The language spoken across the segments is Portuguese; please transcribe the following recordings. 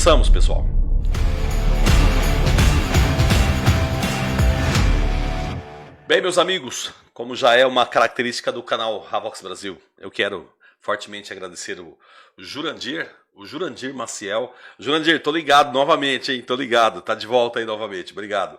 Começamos, pessoal. Bem, meus amigos, como já é uma característica do canal Havox Brasil, eu quero fortemente agradecer o Jurandir Maciel. Jurandir, tô ligado novamente, hein? Tô ligado, tá de volta aí novamente, obrigado.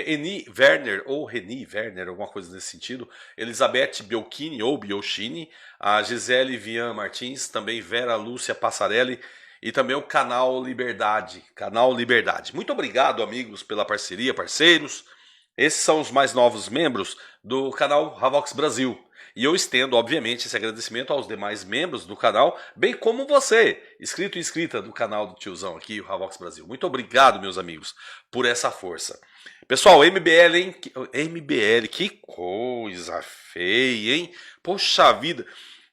Eni Werner, ou Reni Werner, alguma coisa nesse sentido. Elizabeth Biolchini, ou Biolchini. A Gisele Vian Martins, também Vera Lúcia Passarelli. E também o Canal Liberdade. Canal Liberdade. Muito obrigado, amigos, pela parceria, parceiros. Esses são os mais novos membros do canal Havox Brasil. E eu estendo, obviamente, esse agradecimento aos demais membros do canal, bem como você, inscrito e inscrita do canal do tiozão aqui, o Havox Brasil. Muito obrigado, meus amigos, por essa força. Pessoal, MBL, hein? MBL, que coisa feia, hein? Poxa vida.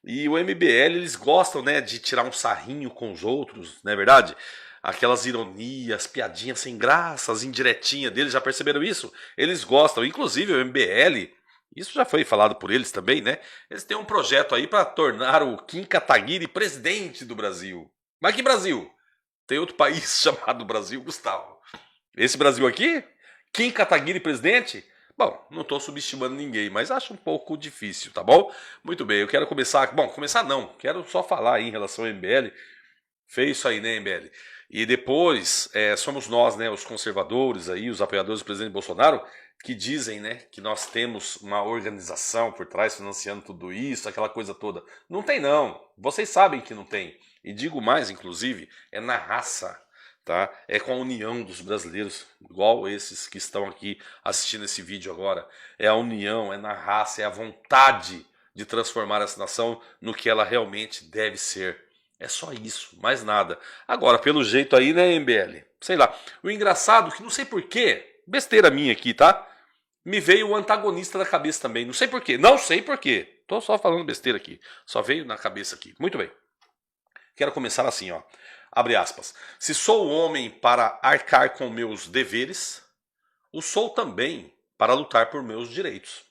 E o MBL, eles gostam, né, de tirar um sarrinho com os outros, não é verdade? Aquelas ironias, piadinhas sem graça, as indiretinhas deles, já perceberam isso? Eles gostam, inclusive o MBL, isso já foi falado por eles também, né? Eles têm um projeto aí para tornar o Kim Kataguiri presidente do Brasil. Mas que Brasil? Tem outro país chamado Brasil, Gustavo. Esse Brasil aqui? Kim Kataguiri presidente? Bom, não estou subestimando ninguém, mas acho um pouco difícil, tá bom? Muito bem, eu quero começar... Bom, começar não, quero só falar aí em relação ao MBL. Fez isso aí, né, MBL? E depois, somos nós, né, os conservadores aí, os apoiadores do presidente Bolsonaro, que dizem, né, que nós temos uma organização por trás financiando tudo isso, aquela coisa toda. Não tem não, vocês sabem que não tem. E digo mais, inclusive, é na raça, tá? É com a união dos brasileiros, igual esses que estão aqui assistindo esse vídeo agora. É a união, é na raça, é a vontade de transformar essa nação no que ela realmente deve ser. É só isso, mais nada. Agora, pelo jeito aí, né, MBL? Sei lá. O engraçado, que não sei porquê, besteira minha aqui, tá? Me veio o antagonista da cabeça também. Não sei porquê. Não sei porquê. Tô só falando besteira aqui. Só veio na cabeça aqui. Muito bem. Quero começar assim, ó. Abre aspas. Se sou homem para arcar com meus deveres, o sou também para lutar por meus direitos.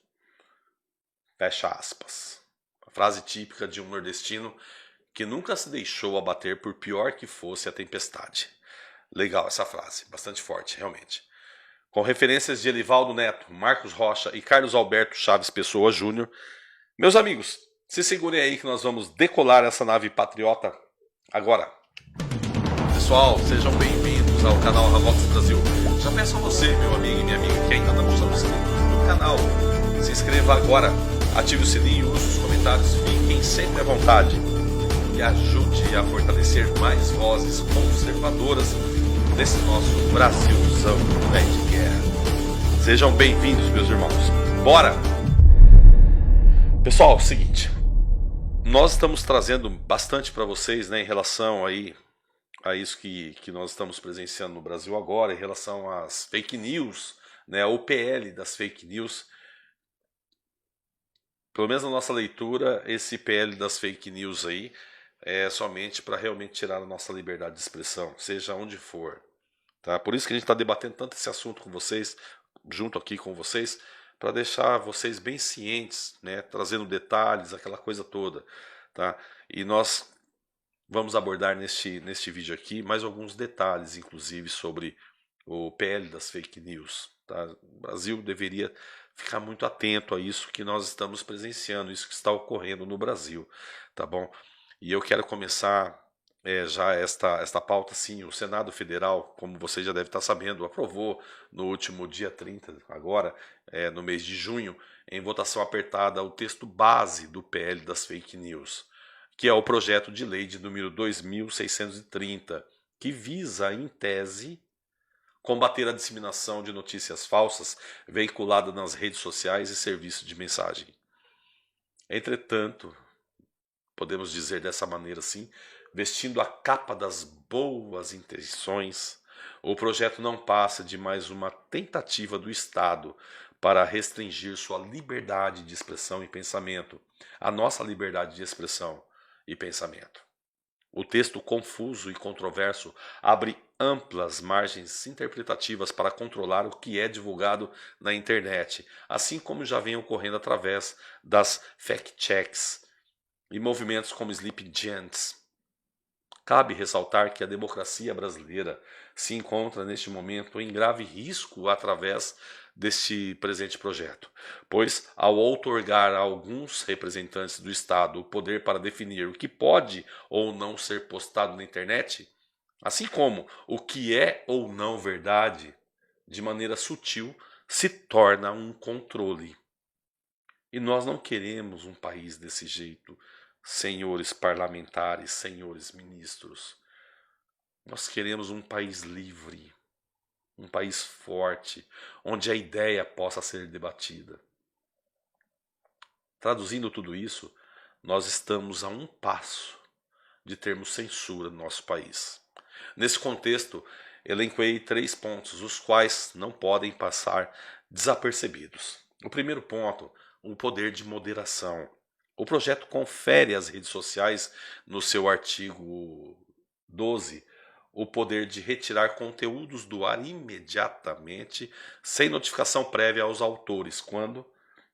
Fecha aspas. A frase típica de um nordestino que nunca se deixou abater por pior que fosse a tempestade. Legal essa frase, bastante forte, realmente. Com referências de Elivaldo Neto, Marcos Rocha e Carlos Alberto Chaves Pessoa Júnior. Meus amigos, se segurem aí que nós vamos decolar essa nave patriota agora. Pessoal, sejam bem-vindos ao canal Havox Brasil. Já peço a você, meu amigo e minha amiga, que ainda não está inscrito no canal, se inscreva agora, ative o sininho, use os comentários, fiquem sempre à vontade. E ajude a fortalecer mais vozes conservadoras desse nosso Brasilzão de guerra. Sejam bem-vindos, meus irmãos. Bora! Pessoal, é o seguinte. Nós estamos trazendo bastante para vocês, né, em relação aí a isso que nós estamos presenciando no Brasil agora, em relação às fake news, né, o PL das fake news. Pelo menos na nossa leitura, esse PL das fake news aí é somente para realmente tirar a nossa liberdade de expressão, seja onde for. Tá? Por isso que a gente está debatendo tanto esse assunto com vocês, junto aqui com vocês, para deixar vocês bem cientes, né? Trazendo detalhes, aquela coisa toda. Tá? E nós vamos abordar neste vídeo aqui mais alguns detalhes, inclusive, sobre o PL das fake news. Tá? O Brasil deveria ficar muito atento a isso que nós estamos presenciando, isso que está ocorrendo no Brasil. Tá bom? E eu quero começar já esta pauta, sim. O Senado Federal, como você já deve estar sabendo, aprovou no último dia 30, agora, no mês de junho, em votação apertada, o texto base do PL das fake news, que é o projeto de lei de número 2630, que visa, em tese, combater a disseminação de notícias falsas veiculadas nas redes sociais e serviços de mensagem. Entretanto, podemos dizer dessa maneira assim, vestindo a capa das boas intenções, o projeto não passa de mais uma tentativa do Estado para restringir sua liberdade de expressão e pensamento, a nossa liberdade de expressão e pensamento. O texto confuso e controverso abre amplas margens interpretativas para controlar o que é divulgado na internet, assim como já vem ocorrendo através das fact-checks e movimentos como Sleeping Giants, Cabe ressaltar que a democracia brasileira se encontra neste momento em grave risco através deste presente projeto, pois, ao outorgar a alguns representantes do Estado o poder para definir o que pode ou não ser postado na internet, assim como o que é ou não verdade, de maneira sutil, se torna um controle. E nós não queremos um país desse jeito, senhores parlamentares, senhores ministros. Nós queremos um país livre, um país forte, onde a ideia possa ser debatida. Traduzindo tudo isso, nós estamos a um passo de termos censura no nosso país. Nesse contexto, elenquei 3 pontos, os quais não podem passar desapercebidos. O primeiro ponto, o poder de moderação. O projeto confere às redes sociais, no seu artigo 12, o poder de retirar conteúdos do ar imediatamente, sem notificação prévia aos autores, quando,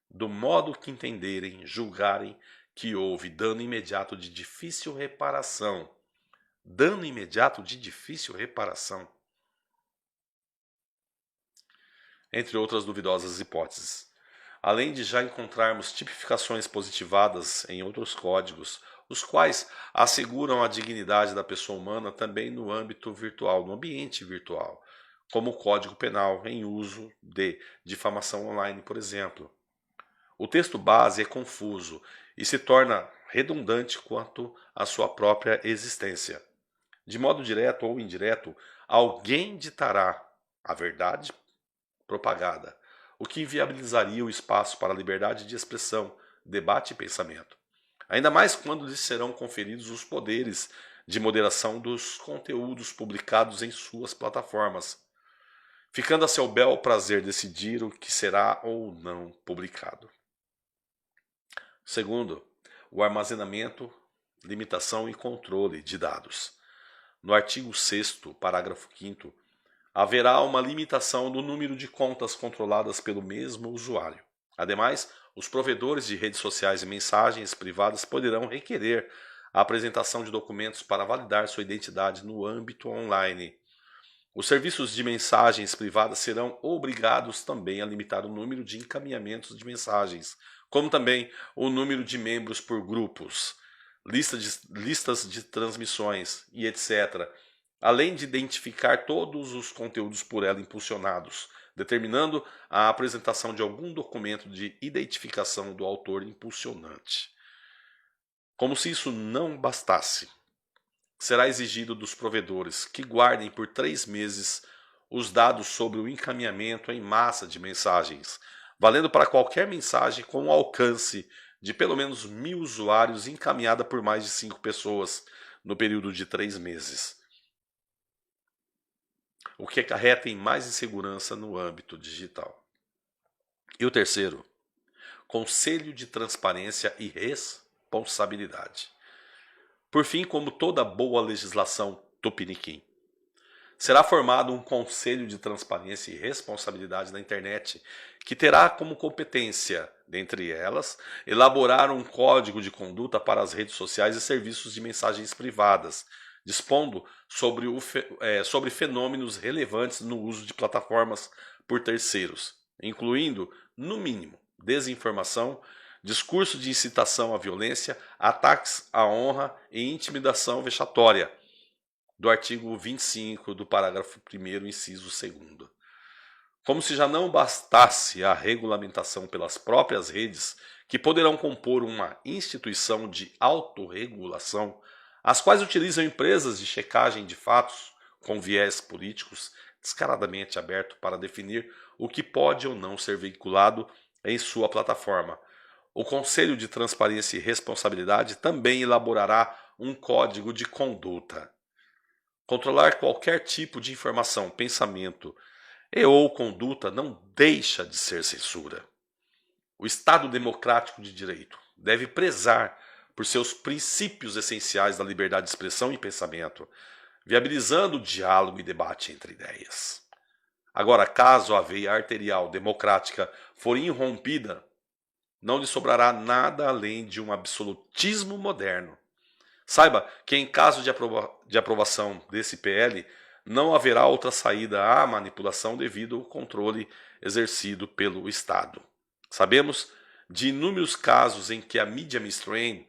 do modo que entenderem, julgarem que houve dano imediato de difícil reparação. Dano imediato de difícil reparação. Entre outras duvidosas hipóteses. Além de já encontrarmos tipificações positivadas em outros códigos, os quais asseguram a dignidade da pessoa humana também no âmbito virtual, no ambiente virtual, como o Código Penal em uso de difamação online, por exemplo. O texto base é confuso e se torna redundante quanto à sua própria existência. De modo direto ou indireto, alguém ditará a verdade propagada, o que inviabilizaria o espaço para a liberdade de expressão, debate e pensamento. Ainda mais quando lhes serão conferidos os poderes de moderação dos conteúdos publicados em suas plataformas, ficando a seu bel prazer decidir o que será ou não publicado. Segundo, o armazenamento, limitação e controle de dados. No artigo 6º, parágrafo 5º, haverá uma limitação do número de contas controladas pelo mesmo usuário. Ademais, os provedores de redes sociais e mensagens privadas poderão requerer a apresentação de documentos para validar sua identidade no âmbito online. Os serviços de mensagens privadas serão obrigados também a limitar o número de encaminhamentos de mensagens, como também o número de membros por grupos, listas de transmissões e etc., além de identificar todos os conteúdos por ela impulsionados, determinando a apresentação de algum documento de identificação do autor impulsionante. Como se isso não bastasse, será exigido dos provedores que guardem por 3 meses os dados sobre o encaminhamento em massa de mensagens, valendo para qualquer mensagem com um alcance de pelo menos 1.000 usuários encaminhada por mais de 5 pessoas no período de 3 meses. O que acarreta em mais insegurança no âmbito digital. E o terceiro, Conselho de Transparência e Responsabilidade. Por fim, como toda boa legislação tupiniquim, será formado um Conselho de Transparência e Responsabilidade na internet, que terá como competência, dentre elas, elaborar um código de conduta para as redes sociais e serviços de mensagens privadas, dispondo sobre fenômenos relevantes no uso de plataformas por terceiros, incluindo, no mínimo, desinformação, discurso de incitação à violência, ataques à honra e intimidação vexatória, do artigo 25 do parágrafo 1º, inciso 2º. Como se já não bastasse a regulamentação pelas próprias redes, que poderão compor uma instituição de autorregulação, as quais utilizam empresas de checagem de fatos com viés políticos descaradamente aberto para definir o que pode ou não ser veiculado em sua plataforma. O Conselho de Transparência e Responsabilidade também elaborará um código de conduta. Controlar qualquer tipo de informação, pensamento e ou conduta não deixa de ser censura. O Estado democrático de direito deve prezar por seus princípios essenciais da liberdade de expressão e pensamento, viabilizando o diálogo e debate entre ideias. Agora, caso a veia arterial democrática for irrompida, não lhe sobrará nada além de um absolutismo moderno, Saiba que em caso de aprovação desse PL, não haverá outra saída à manipulação devido ao controle exercido pelo Estado. Sabemos de inúmeros casos em que a mídia mainstream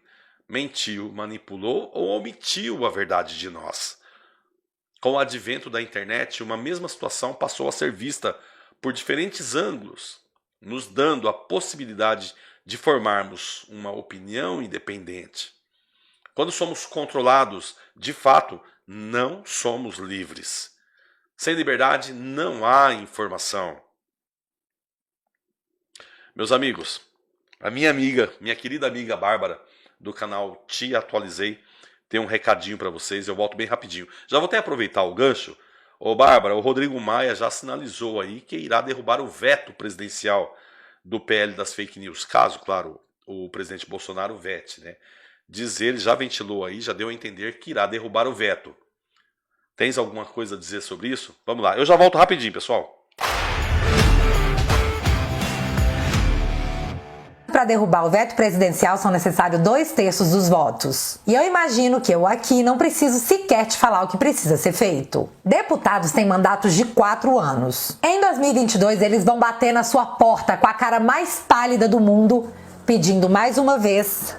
mentiu, manipulou ou omitiu a verdade de nós. Com o advento da internet, uma mesma situação passou a ser vista por diferentes ângulos, nos dando a possibilidade de formarmos uma opinião independente. Quando somos controlados, de fato, não somos livres. Sem liberdade não há informação. Meus amigos, a minha querida amiga Bárbara, do canal Te Atualizei, tem um recadinho para vocês, eu volto bem rapidinho. Já vou até aproveitar o gancho. Ô Bárbara, o Rodrigo Maia já sinalizou aí que irá derrubar o veto presidencial do PL das fake news, caso, claro, o presidente Bolsonaro vete, né? Diz ele, já ventilou aí, já deu a entender que irá derrubar o veto. Tens alguma coisa a dizer sobre isso? Vamos lá, eu já volto rapidinho, pessoal. Para derrubar o veto presidencial são necessários 2/3 dos votos. E eu imagino que eu aqui não preciso sequer te falar o que precisa ser feito. Deputados têm mandatos de 4 anos. Em 2022 eles vão bater na sua porta com a cara mais pálida do mundo, pedindo mais uma vez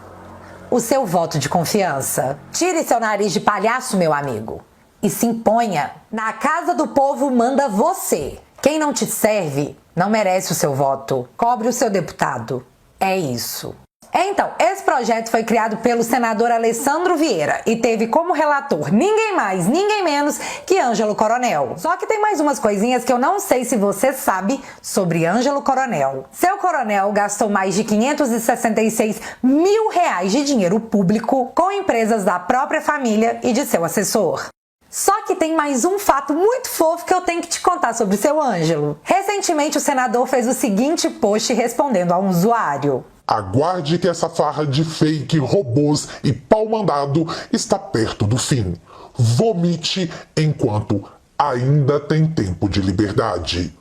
o seu voto de confiança. Tire seu nariz de palhaço, meu amigo, e se imponha. Na casa do povo manda você. Quem não te serve não merece o seu voto. Cobre o seu deputado. É isso. Então, esse projeto foi criado pelo senador Alessandro Vieira e teve como relator ninguém mais, ninguém menos que Ângelo Coronel. Só que tem mais umas coisinhas que eu não sei se você sabe sobre Ângelo Coronel. Seu Coronel gastou mais de R$566 mil de dinheiro público com empresas da própria família e de seu assessor. Só que tem mais um fato muito fofo que eu tenho que te contar sobre seu Ângelo. Recentemente, o senador fez o seguinte post respondendo a um usuário. Aguarde que essa farra de fake, robôs e pau mandado está perto do fim. Vomite enquanto ainda tem tempo de liberdade.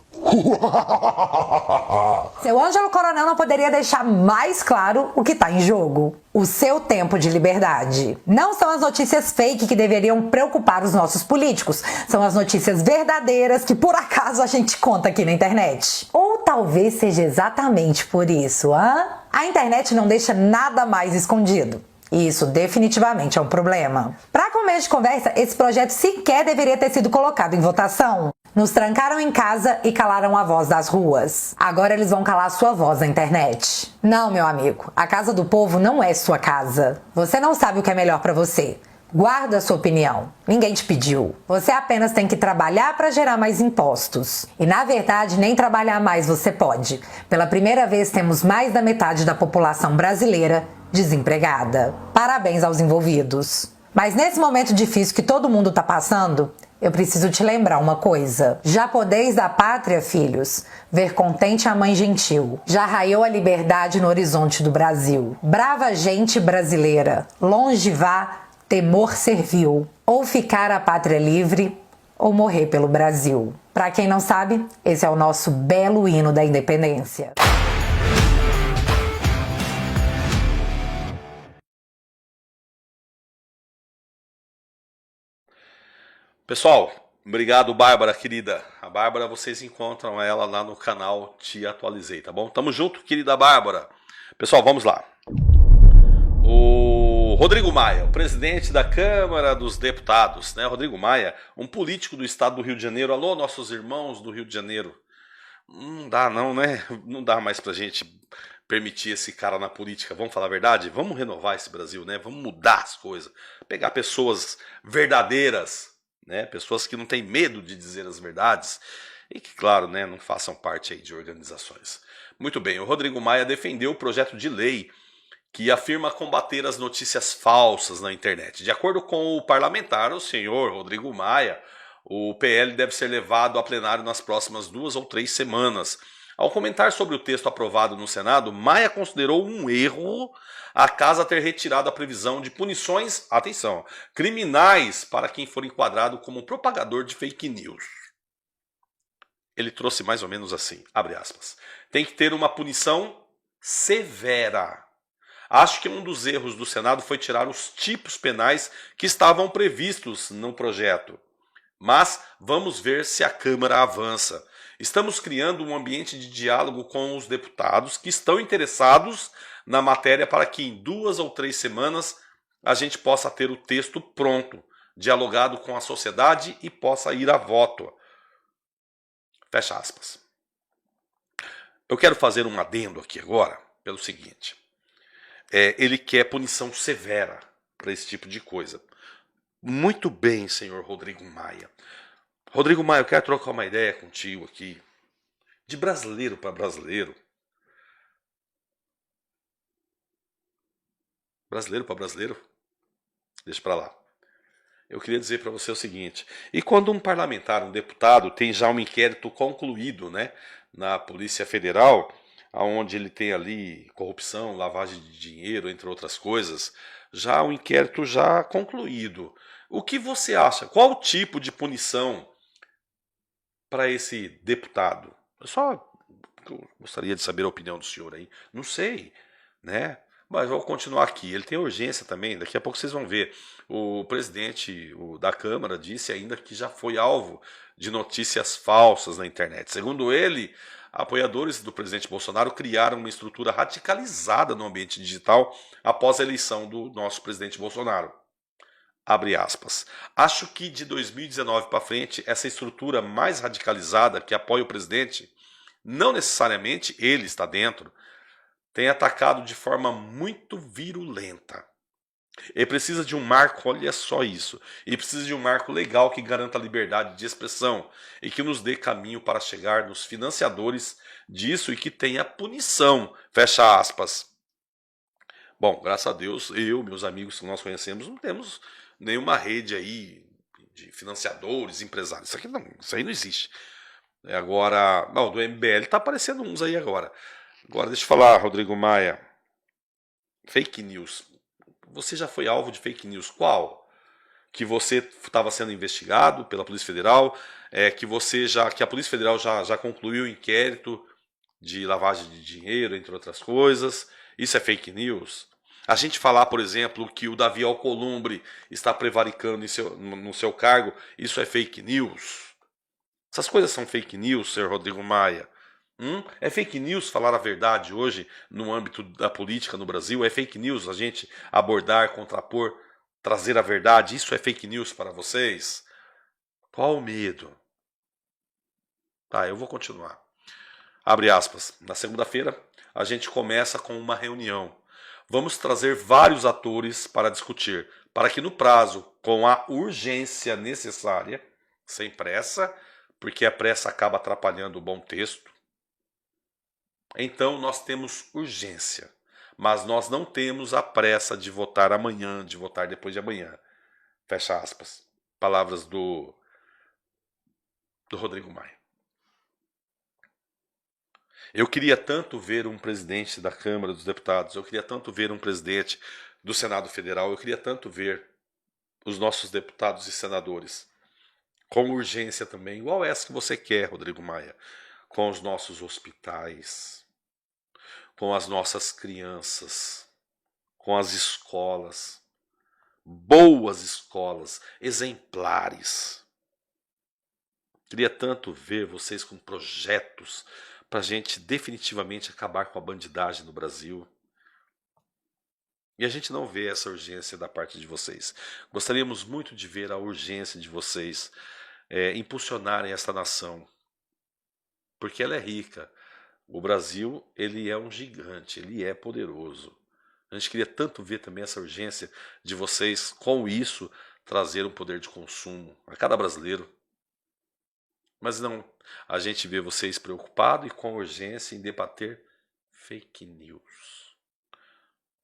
Seu Ângelo Coronel não poderia deixar mais claro o que está em jogo. O seu tempo de liberdade. Não são as notícias fake que deveriam preocupar os nossos políticos. São as notícias verdadeiras que por acaso a gente conta aqui na internet. Ou talvez seja exatamente por isso, hã? A internet não deixa nada mais escondido. E isso definitivamente é um problema. Para começo de conversa, esse projeto sequer deveria ter sido colocado em votação. Nos trancaram em casa e calaram a voz das ruas. Agora eles vão calar sua voz na internet. Não, meu amigo, a casa do povo não é sua casa. Você não sabe o que é melhor para você. Guarda a sua opinião. Ninguém te pediu. Você apenas tem que trabalhar para gerar mais impostos. E na verdade, nem trabalhar mais você pode. Pela primeira vez, temos mais da metade da população brasileira desempregada. Parabéns aos envolvidos. Mas nesse momento difícil que todo mundo está passando, eu preciso te lembrar uma coisa. Já podeis da pátria, filhos, ver contente a mãe gentil. Já raiou a liberdade no horizonte do Brasil. Brava gente brasileira, longe vá, temor servil. Ou ficar a pátria livre, ou morrer pelo Brasil. Para quem não sabe, esse é o nosso belo hino da independência. Pessoal, obrigado, Bárbara, querida. A Bárbara, vocês encontram ela lá no canal Te Atualizei, tá bom? Tamo junto, querida Bárbara. Pessoal, vamos lá. O Rodrigo Maia, o presidente da Câmara dos Deputados, né? Rodrigo Maia, um político do estado do Rio de Janeiro. Alô, nossos irmãos do Rio de Janeiro. Não dá não, né? Não dá mais pra gente permitir esse cara na política. Vamos falar a verdade? Vamos renovar esse Brasil, né? Vamos mudar as coisas. Pegar pessoas verdadeiras, né? Pessoas que não têm medo de dizer as verdades e que, claro, né, não façam parte aí de organizações. Muito bem, o Rodrigo Maia defendeu o projeto de lei que afirma combater as notícias falsas na internet. De acordo com o parlamentar, o senhor Rodrigo Maia, o PL deve ser levado a plenário nas próximas 2 ou 3 semanas. Ao comentar sobre o texto aprovado no Senado, Maia considerou um erro a casa ter retirado a previsão de punições, atenção, criminais para quem for enquadrado como propagador de fake news. Ele trouxe mais ou menos assim, abre aspas, tem que ter uma punição severa. Acho que um dos erros do Senado foi tirar os tipos penais que estavam previstos no projeto. Mas vamos ver se a Câmara avança. Estamos criando um ambiente de diálogo com os deputados que estão interessados na matéria para que em 2 ou 3 semanas a gente possa ter o texto pronto, dialogado com a sociedade e possa ir a voto. Fecha aspas. Eu quero fazer um adendo aqui agora, pelo seguinte. Ele quer punição severa para esse tipo de coisa. Muito bem, senhor Rodrigo Maia. Rodrigo Maia, eu quero trocar uma ideia contigo aqui. De brasileiro para brasileiro. Brasileiro para brasileiro? Deixa para lá. Eu queria dizer para você o seguinte. E quando um parlamentar, um deputado, tem já um inquérito concluído, né, na Polícia Federal, onde ele tem ali corrupção, lavagem de dinheiro, entre outras coisas, já um inquérito já concluído. O que você acha? Qual o tipo de punição para esse deputado? Eu gostaria de saber a opinião do senhor aí. Não sei, né? Mas vou continuar aqui. Ele tem urgência também. Daqui a pouco vocês vão ver. O presidente da Câmara disse ainda que já foi alvo de notícias falsas na internet. Segundo ele, apoiadores do presidente Bolsonaro criaram uma estrutura radicalizada no ambiente digital após a eleição do nosso presidente Bolsonaro. Abre aspas. Acho que de 2019 para frente, essa estrutura mais radicalizada que apoia o presidente, não necessariamente ele está dentro, tem atacado de forma muito virulenta. Ele precisa de um marco, olha só isso, ele precisa de um marco legal que garanta a liberdade de expressão e que nos dê caminho para chegar nos financiadores disso e que tenha punição, fecha aspas. Bom, graças a Deus, meus amigos que nós conhecemos, não temos nenhuma rede aí de financiadores, empresários, isso aí não existe. Agora, não, do MBL tá aparecendo uns aí agora. Agora, deixa eu falar, Rodrigo Maia. Fake news. Você já foi alvo de fake news. Qual? Que você estava sendo investigado pela Polícia Federal, que a Polícia Federal já concluiu o inquérito de lavagem de dinheiro, entre outras coisas. Isso é fake news? A gente falar, por exemplo, que o Davi Alcolumbre está prevaricando no seu cargo, isso é fake news? Essas coisas são fake news, senhor Rodrigo Maia? É fake news falar a verdade hoje no âmbito da política no Brasil? É fake news a gente abordar, contrapor, trazer a verdade? Isso é fake news para vocês? Qual o medo? Tá, eu vou continuar. Abre aspas. Na segunda-feira, a gente começa com uma reunião. Vamos trazer vários atores para discutir, para que no prazo, com a urgência necessária, sem pressa, porque a pressa acaba atrapalhando o bom texto. Então nós temos urgência, mas nós não temos a pressa de votar amanhã, de votar depois de amanhã. Fecha aspas. Palavras do Rodrigo Maia. Eu queria tanto ver um presidente da Câmara dos Deputados, eu queria tanto ver um presidente do Senado Federal, eu queria tanto ver os nossos deputados e senadores com urgência também, igual essa que você quer, Rodrigo Maia, com os nossos hospitais, com as nossas crianças, com as escolas, boas escolas, exemplares. Queria tanto ver vocês com projetos para a gente definitivamente acabar com a bandidagem no Brasil. E a gente não vê essa urgência da parte de vocês. Gostaríamos muito de ver a urgência de vocês impulsionarem essa nação, porque ela é rica. O Brasil, ele é um gigante, ele é poderoso. A gente queria tanto ver também essa urgência de vocês, com isso, trazer um poder de consumo a cada brasileiro. Mas não, a gente vê vocês preocupados e com urgência em debater fake news.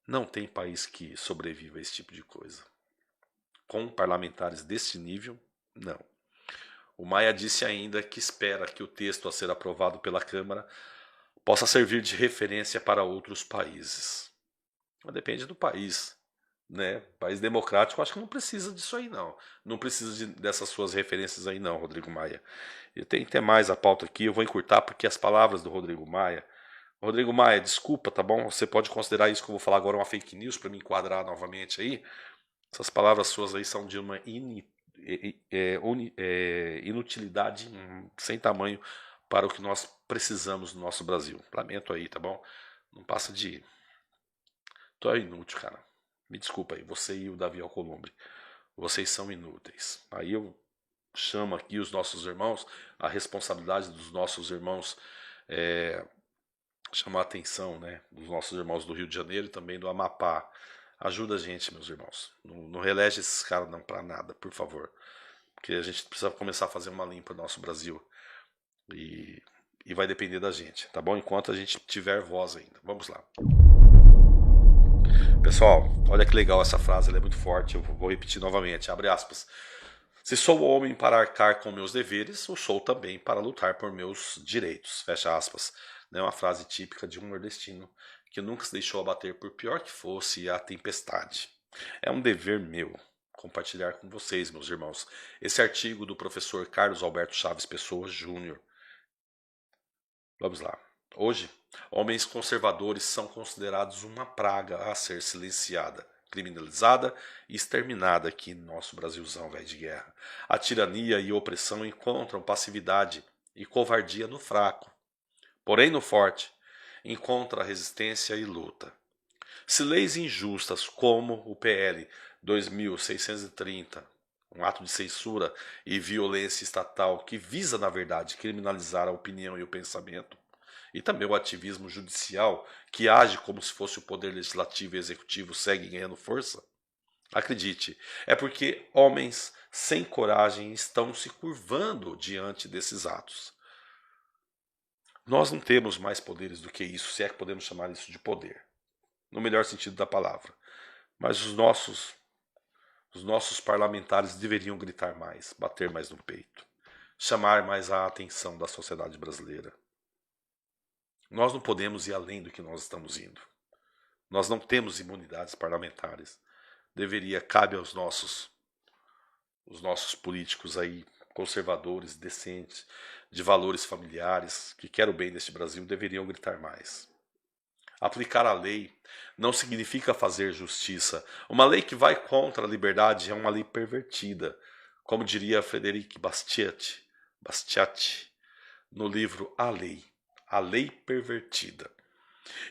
Não tem país que sobreviva a esse tipo de coisa. Com parlamentares desse nível, não. O Maia disse ainda que espera que o texto a ser aprovado pela Câmara possa servir de referência para outros países. Mas depende do país, né? País democrático, acho que não precisa disso aí, não. Não precisa dessas suas referências aí, não, Rodrigo Maia. Eu tenho que ter mais a pauta aqui, eu vou encurtar porque as palavras do Rodrigo Maia Rodrigo Maia, desculpa, tá bom? Você pode considerar isso que eu vou falar agora uma fake news para me enquadrar novamente aí? Essas palavras suas aí são de uma inutilidade sem tamanho para o que nós precisamos no nosso Brasil. Lamento aí, tá bom? Não passa de... Tu é inútil, cara. Me desculpa aí, você e o Davi Alcolumbre. Vocês são inúteis. Aí eu chamo aqui os nossos irmãos, a responsabilidade dos nossos irmãos, chamar a atenção, né, dos nossos irmãos do Rio de Janeiro e também do Amapá. Ajuda a gente, meus irmãos. Não reelege esses caras não para nada, por favor. Porque a gente precisa começar a fazer uma limpa no nosso Brasil. E vai depender da gente, tá bom? Enquanto a gente tiver voz ainda. Vamos lá. Pessoal, olha que legal essa frase, ela é muito forte. Eu vou repetir novamente, abre aspas. Se sou homem para arcar com meus deveres, eu sou também para lutar por meus direitos. Fecha aspas. É uma frase típica de um nordestino que nunca se deixou abater por pior que fosse a tempestade. É um dever meu compartilhar com vocês, meus irmãos, esse artigo do professor Carlos Alberto Chaves Pessoa Júnior. Vamos lá. Hoje, homens conservadores são considerados uma praga a ser silenciada, criminalizada e exterminada aqui no nosso Brasilzão velho de guerra. A tirania e a opressão encontram passividade e covardia no fraco. Porém, no forte, encontra resistência e luta. Se leis injustas como o PL 2630, um ato de censura e violência estatal que visa, na verdade, criminalizar a opinião e o pensamento, e também o ativismo judicial que age como se fosse o poder legislativo e executivo seguem ganhando força, acredite, é porque homens sem coragem estão se curvando diante desses atos. Nós não temos mais poderes do que isso, se é que podemos chamar isso de poder, no melhor sentido da palavra. Mas os nossos parlamentares deveriam gritar mais, bater mais no peito, chamar mais a atenção da sociedade brasileira. Nós não podemos ir além do que nós estamos indo. Nós não temos imunidades parlamentares. Cabe aos nossos políticos aí, conservadores, decentes, de valores familiares, que querem o bem deste Brasil, deveriam gritar mais. Aplicar a lei não significa fazer justiça. Uma lei que vai contra a liberdade é uma lei pervertida, como diria Frederic Bastiat no livro A Lei Pervertida.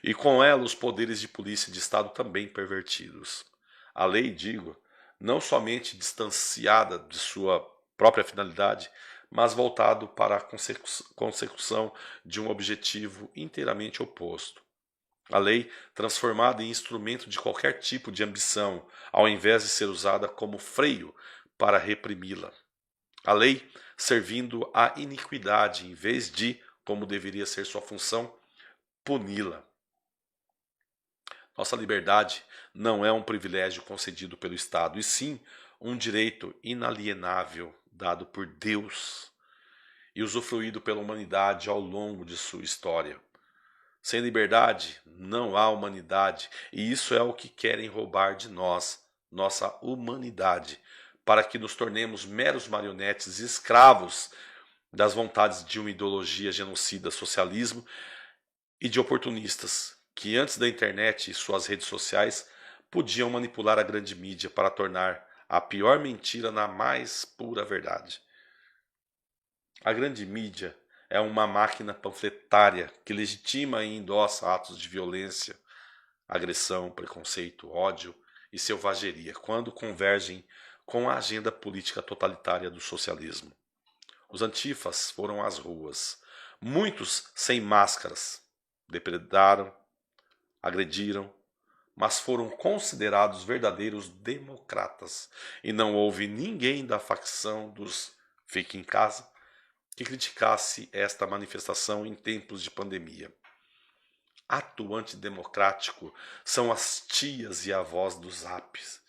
E com ela os poderes de polícia e de Estado também pervertidos. A lei, digo, não somente distanciada de sua própria finalidade, mas voltado para a consecução de um objetivo inteiramente oposto. A lei transformada em instrumento de qualquer tipo de ambição, ao invés de ser usada como freio para reprimi-la. A lei servindo à iniquidade, em vez de, como deveria ser sua função, puni-la. Nossa liberdade não é um privilégio concedido pelo Estado, e sim um direito inalienável dado por Deus e usufruído pela humanidade ao longo de sua história. Sem liberdade não há humanidade, e isso é o que querem roubar de nós, nossa humanidade, para que nos tornemos meros marionetes e escravos das vontades de uma ideologia genocida, socialismo e de oportunistas, que antes da internet e suas redes sociais podiam manipular a grande mídia para tornar a pior mentira na mais pura verdade. A grande mídia é uma máquina panfletária que legitima e endossa atos de violência, agressão, preconceito, ódio e selvageria, quando convergem com a agenda política totalitária do socialismo. Os antifas foram às ruas, muitos sem máscaras, depredaram, agrediram, mas foram considerados verdadeiros democratas, e não houve ninguém da facção dos fique em casa que criticasse esta manifestação em tempos de pandemia. Ato antidemocrático são as tias e avós dos apps,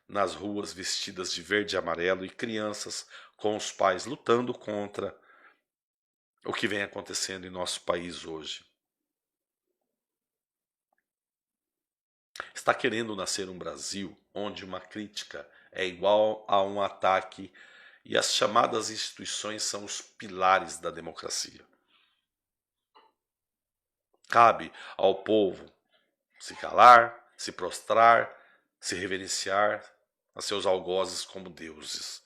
nas ruas vestidas de verde e amarelo, e crianças com os pais lutando contra o que vem acontecendo em nosso país hoje. Está querendo nascer um Brasil onde uma crítica é igual a um ataque e as chamadas instituições são os pilares da democracia. Cabe ao povo se calar, se prostrar, se reverenciar a seus algozes como deuses.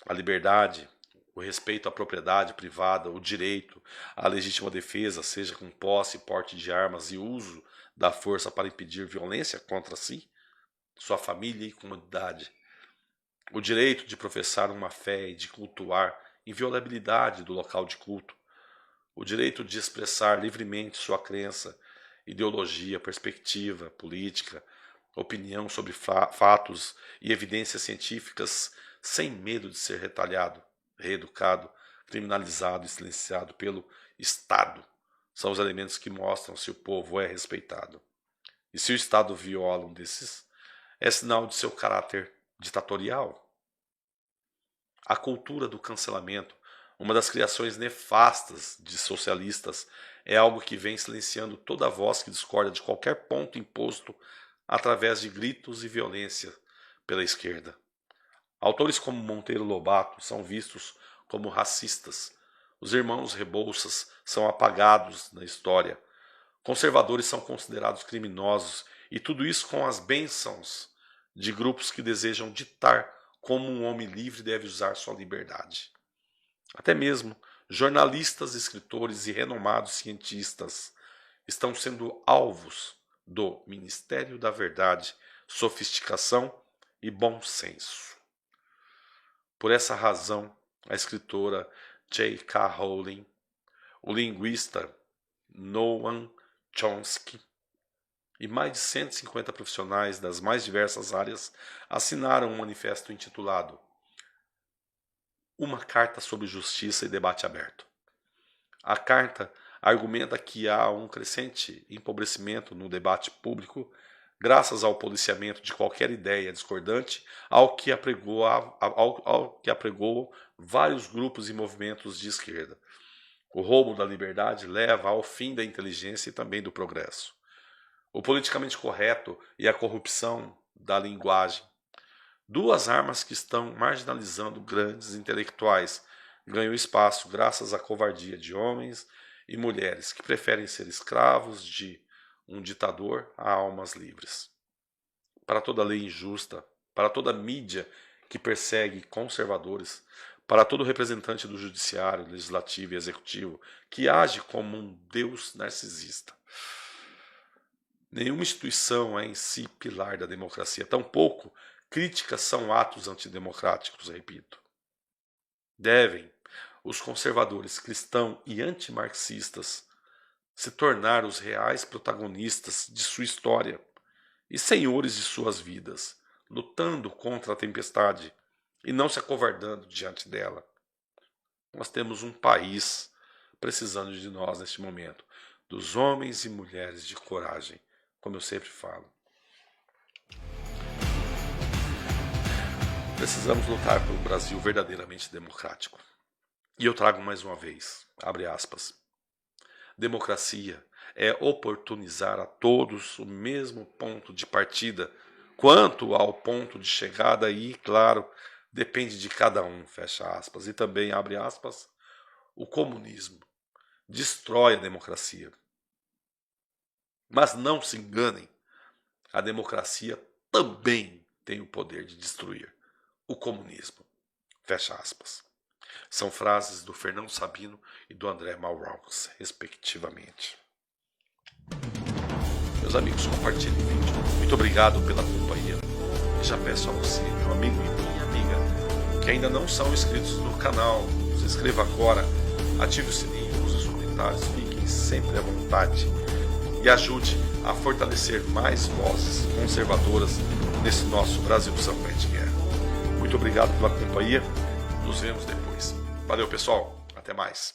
A liberdade, o respeito à propriedade privada, o direito à legítima defesa, seja com posse e porte de armas e uso da força para impedir violência contra si, sua família e comunidade. O direito de professar uma fé e de cultuar inviolabilidade do local de culto. O direito de expressar livremente sua crença, ideologia, perspectiva, política, opinião sobre fatos e evidências científicas sem medo de ser retalhado, reeducado, criminalizado e silenciado pelo Estado. São os elementos que mostram se o povo é respeitado. E se o Estado viola um desses, é sinal de seu caráter ditatorial. A cultura do cancelamento, uma das criações nefastas de socialistas, é algo que vem silenciando toda a voz que discorda de qualquer ponto imposto através de gritos e violência pela esquerda. Autores como Monteiro Lobato são vistos como racistas. Os irmãos Rebouças são apagados na história. Conservadores são considerados criminosos, e tudo isso com as bênçãos de grupos que desejam ditar como um homem livre deve usar sua liberdade. Até mesmo jornalistas, escritores e renomados cientistas estão sendo alvos do Ministério da Verdade, sofisticação e bom senso. Por essa razão, a escritora J.K. Rowling, o linguista Noam Chomsky e mais de 150 profissionais das mais diversas áreas assinaram um manifesto intitulado Uma Carta sobre Justiça e Debate Aberto. A carta argumenta que há um crescente empobrecimento no debate público graças ao policiamento de qualquer ideia discordante ao que apregou vários grupos e movimentos de esquerda. O roubo da liberdade leva ao fim da inteligência e também do progresso. O politicamente correto e a corrupção da linguagem. Duas armas que estão marginalizando grandes intelectuais ganham espaço graças à covardia de homens e mulheres que preferem ser escravos de um ditador a almas livres. Para toda lei injusta, para toda mídia que persegue conservadores, para todo representante do judiciário, legislativo e executivo que age como um deus narcisista. Nenhuma instituição é em si pilar da democracia, tampouco críticas são atos antidemocráticos, repito. Devem os conservadores cristãos e antimarxistas se tornar os reais protagonistas de sua história e senhores de suas vidas, lutando contra a tempestade e não se acovardando diante dela. Nós temos um país precisando de nós neste momento, dos homens e mulheres de coragem, como eu sempre falo. Precisamos lutar por um Brasil verdadeiramente democrático. E eu trago mais uma vez, abre aspas, democracia é oportunizar a todos o mesmo ponto de partida, quanto ao ponto de chegada e, claro, depende de cada um, fecha aspas. E também, abre aspas, o comunismo destrói a democracia. Mas não se enganem, a democracia também tem o poder de destruir o comunismo, fecha aspas. São frases do Fernando Sabino e do André Malraux, respectivamente. Meus amigos, compartilhem o vídeo. Muito obrigado pela companhia. E já peço a você, meu amigo e minha amiga, que ainda não são inscritos no canal, se inscreva agora, ative o sininho, use os comentários, fiquem sempre à vontade e ajude a fortalecer mais vozes conservadoras nesse nosso Brasilzão pé de guerra. Muito obrigado pela companhia. Nos vemos depois. Valeu, pessoal. Até mais.